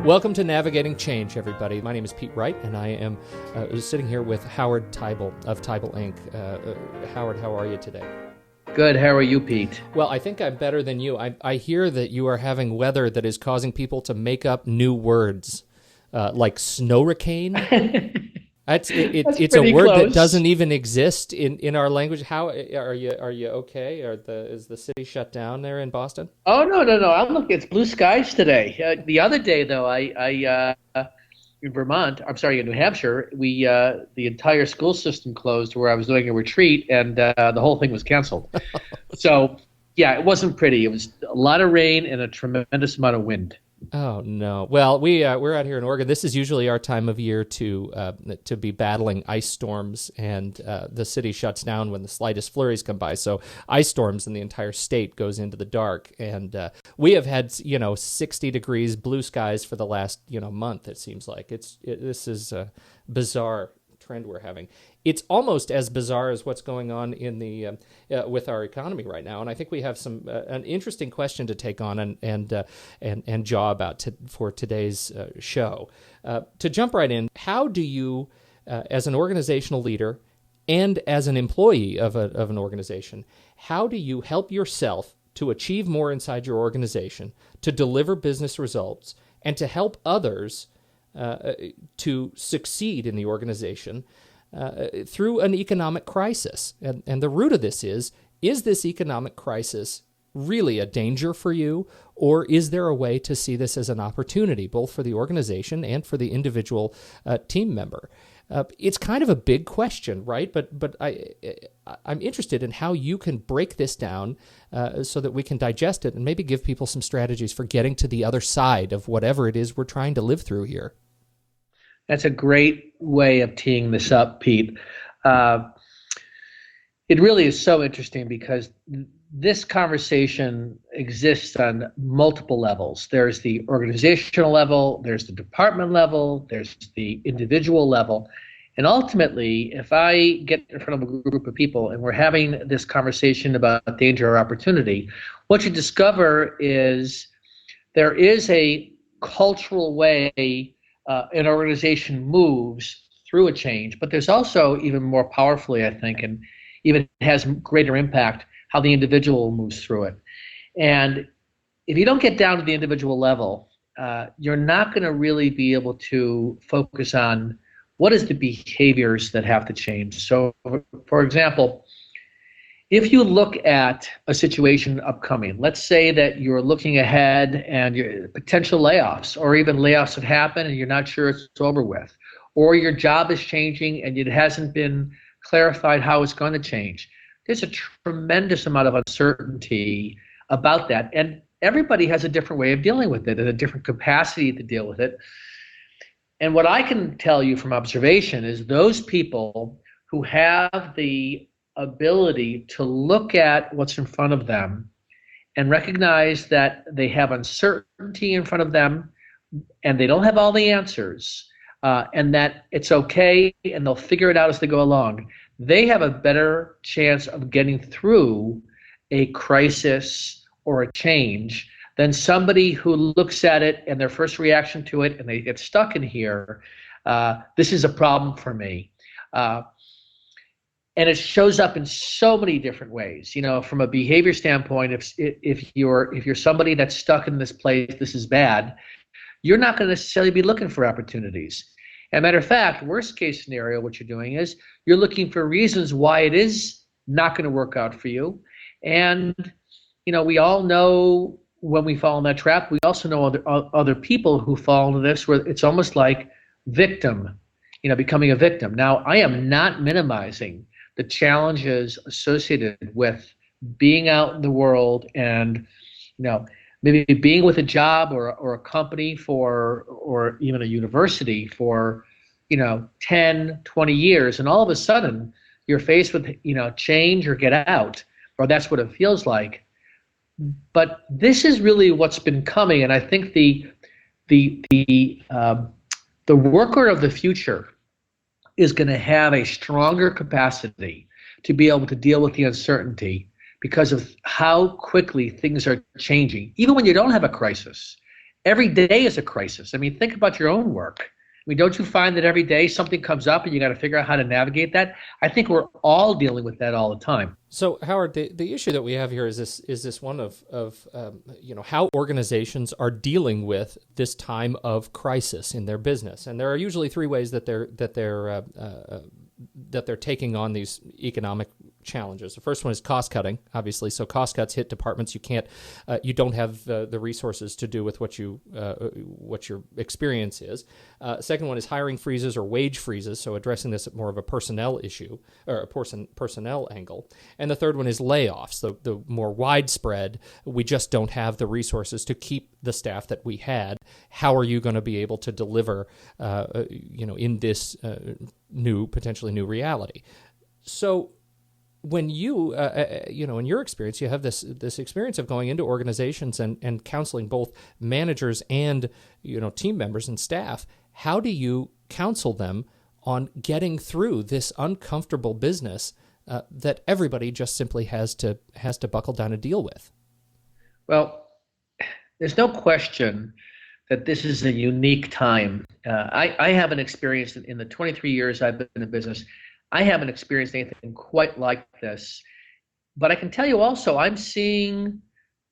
Welcome to Navigating Change, everybody. My name is Pete Wright, and I am sitting here with Howard Teibel of Teibel Inc. Howard, how are you today? Good. How are you, Pete? Well, I think I'm better than you. I hear that you are having weather that is causing people to make up new words, like snowricane. It's a word that doesn't even exist in our language. How are you okay? Is the city shut down there in Boston? Oh, no. Look, it's blue skies today. The other day, though, I in Vermont, I'm sorry, in New Hampshire, the entire school system closed where I was doing a retreat, and the whole thing was canceled. So, yeah, it wasn't pretty. It was a lot of rain and a tremendous amount of wind. Oh no! Well, we're out here in Oregon. This is usually our time of year to be battling ice storms, and the city shuts down when the slightest flurries come by. So ice storms in the entire state goes into the dark, and we have had 60 degrees blue skies for the last month. It seems like this is a bizarre trend we're having. It's almost as bizarre as what's going on in the with our economy right now, and I think we have an interesting question to take on and jaw about for today's show. To jump right in, how do you, as an organizational leader and as an employee of an organization, how do you help yourself to achieve more inside your organization, to deliver business results, and to help others to succeed in the organization through an economic crisis? And the root of this is this economic crisis really a danger for you, or is there a way to see this as an opportunity, both for the organization and for the individual team member? It's kind of a big question, right? But I'm interested in how you can break this down so that we can digest it and maybe give people some strategies for getting to the other side of whatever it is we're trying to live through here. That's a great way of teeing this up, Pete. It really is so interesting because this conversation exists on multiple levels. There's the organizational level, there's the department level, there's the individual level. And ultimately, if I get in front of a group of people and we're having this conversation about danger or opportunity, what you discover is there is a cultural way an organization moves through a change, but there's also, even more powerfully, I think, and even has greater impact, how the individual moves through it. And if you don't get down to the individual level, you're not going to really be able to focus on what is the behaviors that have to change. So, for example, if you look at a situation upcoming, let's say that you're looking ahead and your potential layoffs, or even layoffs have happened and you're not sure it's over with, or your job is changing and it hasn't been clarified how it's going to change. There's a tremendous amount of uncertainty about that, and everybody has a different way of dealing with it and a different capacity to deal with it. And what I can tell you from observation is those people who have the ability to look at what's in front of them and recognize that they have uncertainty in front of them and they don't have all the answers, and that it's okay and they'll figure it out as they go along, they have a better chance of getting through a crisis or a change than somebody who looks at it and their first reaction to it and they get stuck in here. This is a problem for me. And it shows up in so many different ways. From a behavior standpoint, if you're somebody that's stuck in this place, this is bad, you're not going to necessarily be looking for opportunities. As a matter of fact, worst case scenario, what you're doing is you're looking for reasons why it is not going to work out for you. And we all know when we fall in that trap. We also know other people who fall into this, where it's almost like victim, becoming a victim. Now, I am not minimizing the challenges associated with being out in the world and, maybe being with a job or a company or even a university for, 10, 20 years. And all of a sudden you're faced with, change or get out, or that's what it feels like. But this is really what's been coming. And I think the worker of the future is going to have a stronger capacity to be able to deal with the uncertainty because of how quickly things are changing. Even when you don't have a crisis, every day is a crisis. I mean, think about your own work. I mean, don't you find that every day something comes up and you got to figure out how to navigate that? I think we're all dealing with that all the time. So, Howard, the issue that we have here is this one of how organizations are dealing with this time of crisis in their business, and there are usually three ways that they're taking on these economic challenges. The first one is cost cutting, obviously. So cost cuts hit departments you don't have the resources to do with what your experience is. Second one is hiring freezes or wage freezes. So addressing this at more of a personnel issue or a personnel angle. And the third one is layoffs. The more widespread, we just don't have the resources to keep the staff that we had. How are you going to be able to deliver, in this potentially new reality? So when you, in your experience, you have this experience of going into organizations and counseling both managers and, team members and staff. How do you counsel them on getting through this uncomfortable business that everybody just simply has to buckle down and deal with? Well, there's no question that this is a unique time. I haven't experienced it in the 23 years I've been in business. I haven't experienced anything quite like this. But I can tell you also, I'm seeing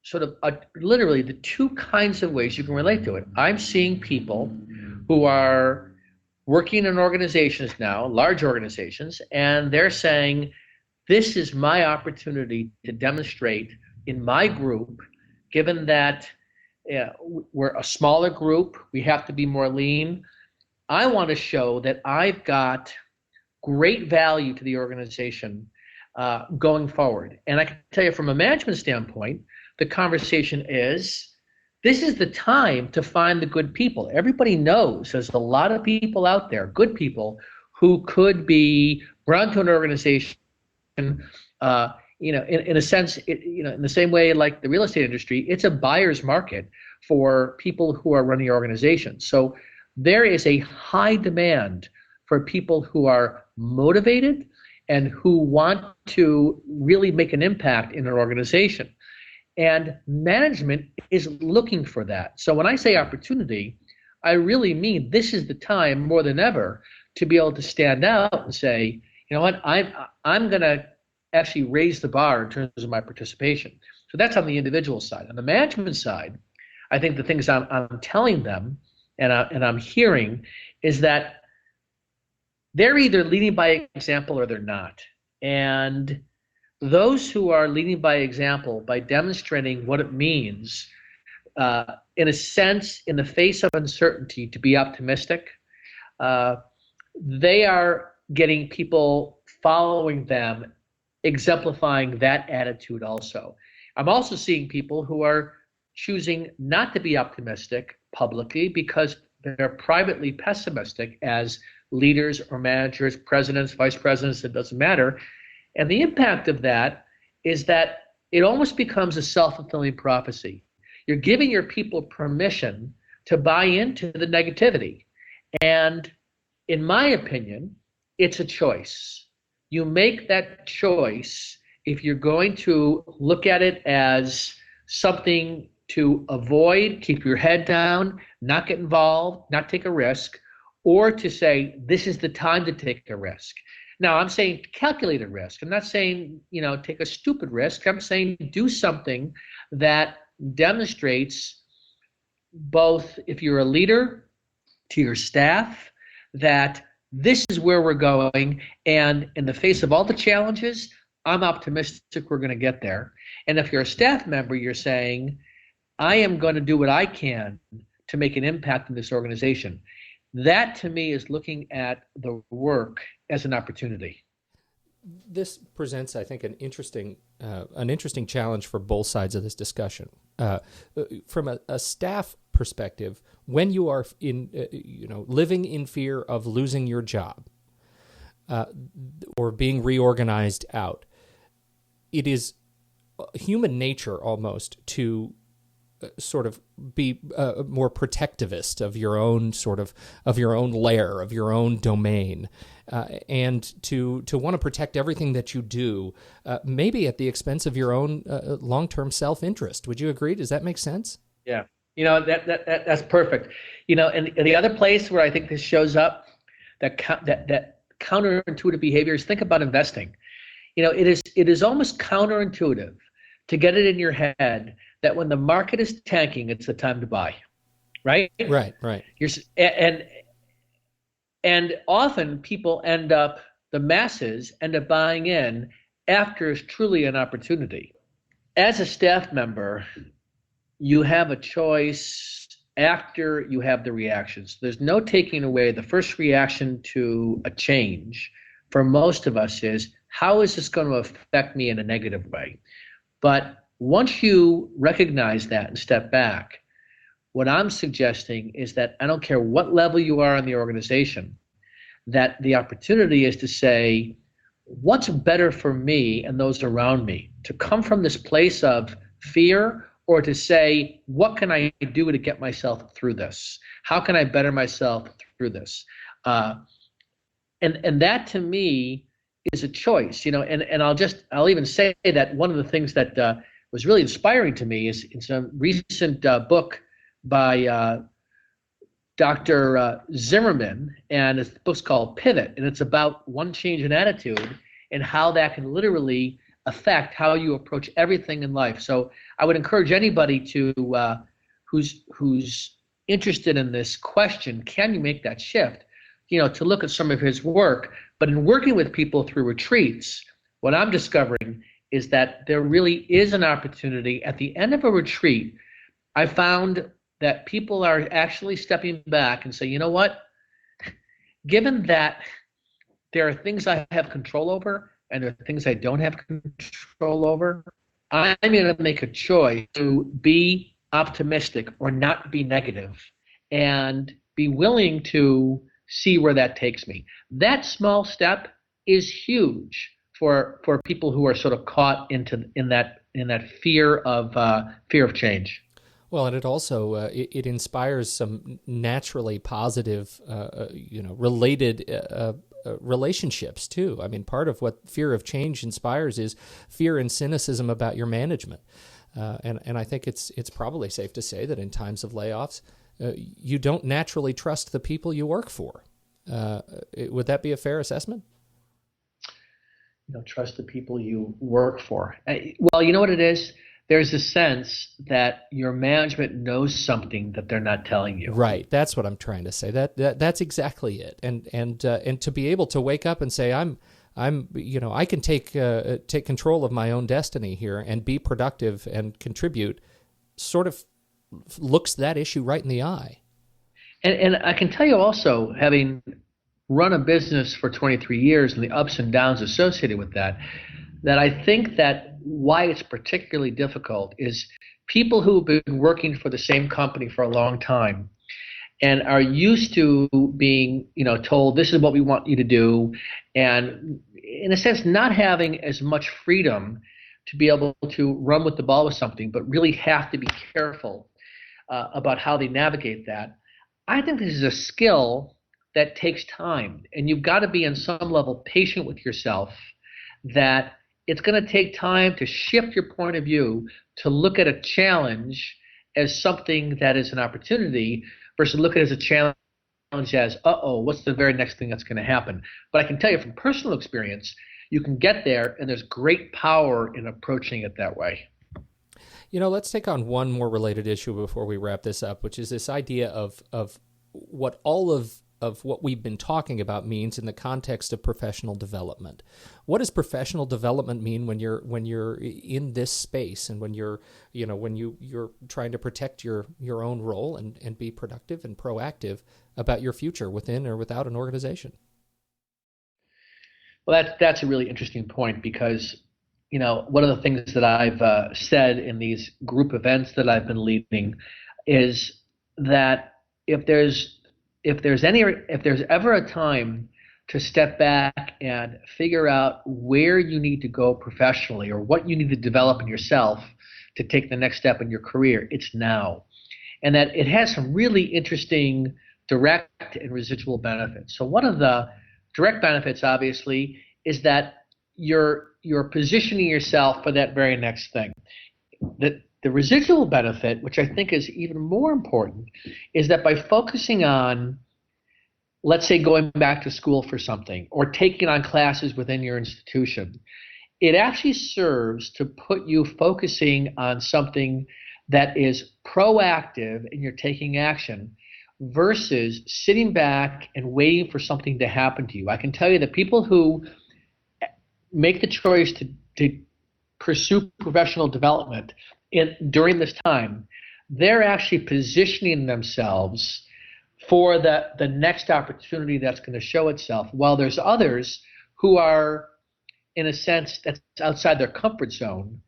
sort of literally the two kinds of ways you can relate to it. I'm seeing people who are working in organizations now, large organizations, and they're saying, this is my opportunity to demonstrate in my group, given that we're a smaller group, we have to be more lean. I want to show that I've got great value to the organization going forward. And I can tell you from a management standpoint, the conversation is, this is the time to find the good people. Everybody knows there's a lot of people out there, good people, who could be brought to an organization, in a sense, in the same way like the real estate industry, it's a buyer's market for people who are running organizations. So there is a high demand for people who are motivated and who want to really make an impact in their organization. And management is looking for that. So when I say opportunity, I really mean this is the time more than ever to be able to stand out and say, you know what, I'm going to actually raise the bar in terms of my participation. So that's on the individual side. On the management side, I think the things I'm telling them and I'm hearing is that they're either leading by example or they're not. And those who are leading by example, by demonstrating what it means, in a sense, in the face of uncertainty, to be optimistic, they are getting people following them, exemplifying that attitude also. I'm also seeing people who are choosing not to be optimistic publicly because they're privately pessimistic as leaders or managers, presidents, vice presidents, it doesn't matter. And the impact of that is that it almost becomes a self-fulfilling prophecy. You're giving your people permission to buy into the negativity. And in my opinion, it's a choice. You make that choice if you're going to look at it as something to avoid, keep your head down, not get involved, not take a risk, or to say, this is the time to take a risk. Now, I'm saying calculate a risk. I'm not saying, take a stupid risk. I'm saying do something that demonstrates both, if you're a leader, to your staff, that this is where we're going. And in the face of all the challenges, I'm optimistic we're going to get there. And if you're a staff member, you're saying, I am going to do what I can to make an impact in this organization. That, to me, is looking at the work as an opportunity. This presents, I think, an interesting challenge for both sides of this discussion. From a staff perspective, when you are living in fear of losing your job or being reorganized out, it is human nature almost to sort of be more protectivist of your own lair, of your own domain, and to want to protect everything that you do, maybe at the expense of your own long-term self-interest. Would you agree? Does that make sense? Yeah, That's perfect. And the other place where I think this shows up, that counterintuitive behaviors. Think about investing. It is almost counterintuitive to get it in your head that when the market is tanking, it's the time to buy, right? Right. You're and often the masses end up buying in after it's truly an opportunity. As a staff member, you have a choice after you have the reactions. There's no taking away the first reaction to a change for most of us is, how is this going to affect me in a negative way? But once you recognize that and step back, what I'm suggesting is that I don't care what level you are in the organization, that the opportunity is to say, what's better for me and those around me? To come from this place of fear, or to say, what can I do to get myself through this? How can I better myself through this? And that to me is a choice, and I'll even say that one of the things that was really inspiring to me is in some recent book by Dr. Zimmerman, and the book's called Pivot, and it's about one change in attitude and how that can literally affect how you approach everything in life. So I would encourage anybody to who's interested in this question, can you make that shift, to look at some of his work. But in working with people through retreats, what I'm discovering is that there really is an opportunity at the end of a retreat. I found that people are actually stepping back and say, you know what, given that there are things I have control over and there are things I don't have control over, I'm going to make a choice to be optimistic or not be negative and be willing to see where that takes me. That small step is huge for people who are sort of caught in that fear of change. Well, and it also it inspires some naturally positive, related relationships too. I mean, part of what fear of change inspires is fear and cynicism about your management, and I think it's probably safe to say that in times of layoffs, you don't naturally trust the people you work for. Would that be a fair assessment? You don't trust the people you work for. Well, you know what it is? There's a sense that your management knows something that they're not telling you. Right. That's what I'm trying to say. That's exactly it. And to be able to wake up and say, I can take control of my own destiny here and be productive and contribute, sort of looks that issue right in the eye. And I can tell you also, having run a business for 23 years and the ups and downs associated with that I think that why it's particularly difficult is people who have been working for the same company for a long time and are used to being, told this is what we want you to do, and in a sense not having as much freedom to be able to run with the ball with something, but really have to be careful about how they navigate that. I think this is a skill that takes time, and you've got to be on some level patient with yourself, that it's going to take time to shift your point of view to look at a challenge as something that is an opportunity versus look at it as a challenge as, what's the very next thing that's going to happen? But I can tell you from personal experience, you can get there, and there's great power in approaching it that way. Let's take on one more related issue before we wrap this up, which is this idea of what all of what we've been talking about means in the context of professional development. What does professional development mean when you're in this space, and when you're trying to protect your own role and be productive and proactive about your future within or without an organization? Well, that's a really interesting point, because one of the things that I've said in these group events that I've been leading is that if there's ever a time to step back and figure out where you need to go professionally or what you need to develop in yourself to take the next step in your career, it's now. And that it has some really interesting direct and residual benefits. So one of the direct benefits, obviously, is that you're positioning yourself for that very next thing. That The residual benefit, which I think is even more important, is that by focusing on, let's say, going back to school for something or taking on classes within your institution, it actually serves to put you focusing on something that is proactive and you're taking action versus sitting back and waiting for something to happen to you. I can tell you that people who make the choice to pursue professional development during this time, they're actually positioning themselves for the next opportunity that's going to show itself, while there's others who are, in a sense, that's outside their comfort zone.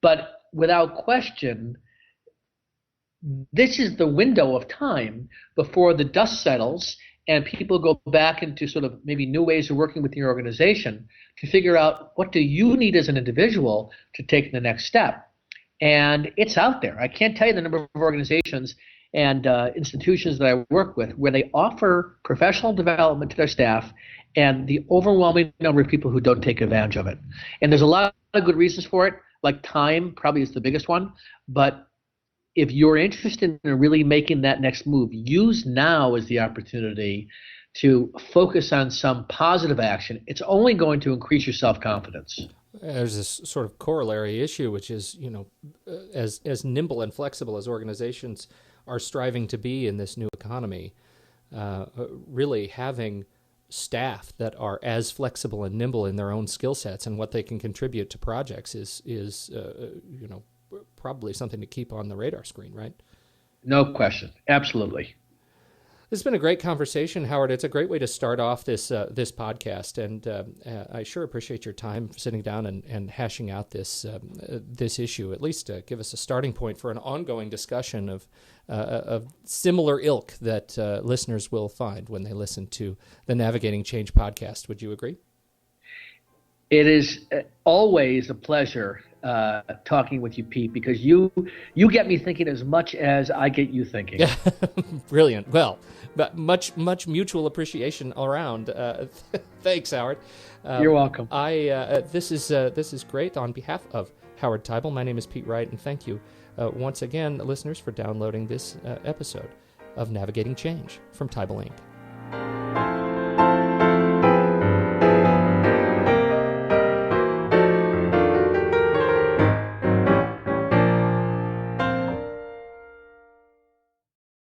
But without question, this is the window of time before the dust settles and people go back into sort of maybe new ways of working with your organization to figure out what do you need as an individual to take the next step. And it's out there. I can't tell you the number of organizations and institutions that I work with where they offer professional development to their staff and the overwhelming number of people who don't take advantage of it. And there's a lot of good reasons for it, like time probably is the biggest one. But if you're interested in really making that next move, use now as the opportunity to focus on some positive action. It's only going to increase your self-confidence. There's this sort of corollary issue, which is, as nimble and flexible as organizations are striving to be in this new economy, really having staff that are as flexible and nimble in their own skill sets and what they can contribute to projects is probably something to keep on the radar screen, right? No question. Absolutely. This has been a great conversation, Howard. It's a great way to start off this podcast, and I sure appreciate your time for sitting down and hashing out this issue. At least give us a starting point for an ongoing discussion of similar ilk that listeners will find when they listen to the Navigating Change podcast. Would you agree? It is always a pleasure talking with you, Pete, because you get me thinking as much as I get you thinking. Brilliant. Well, but much mutual appreciation around. Thanks, Howard. You're welcome. This is great. On behalf of Howard Teibel, my name is Pete Wright, and thank you once again, listeners, for downloading this episode of Navigating Change from Teibel Inc.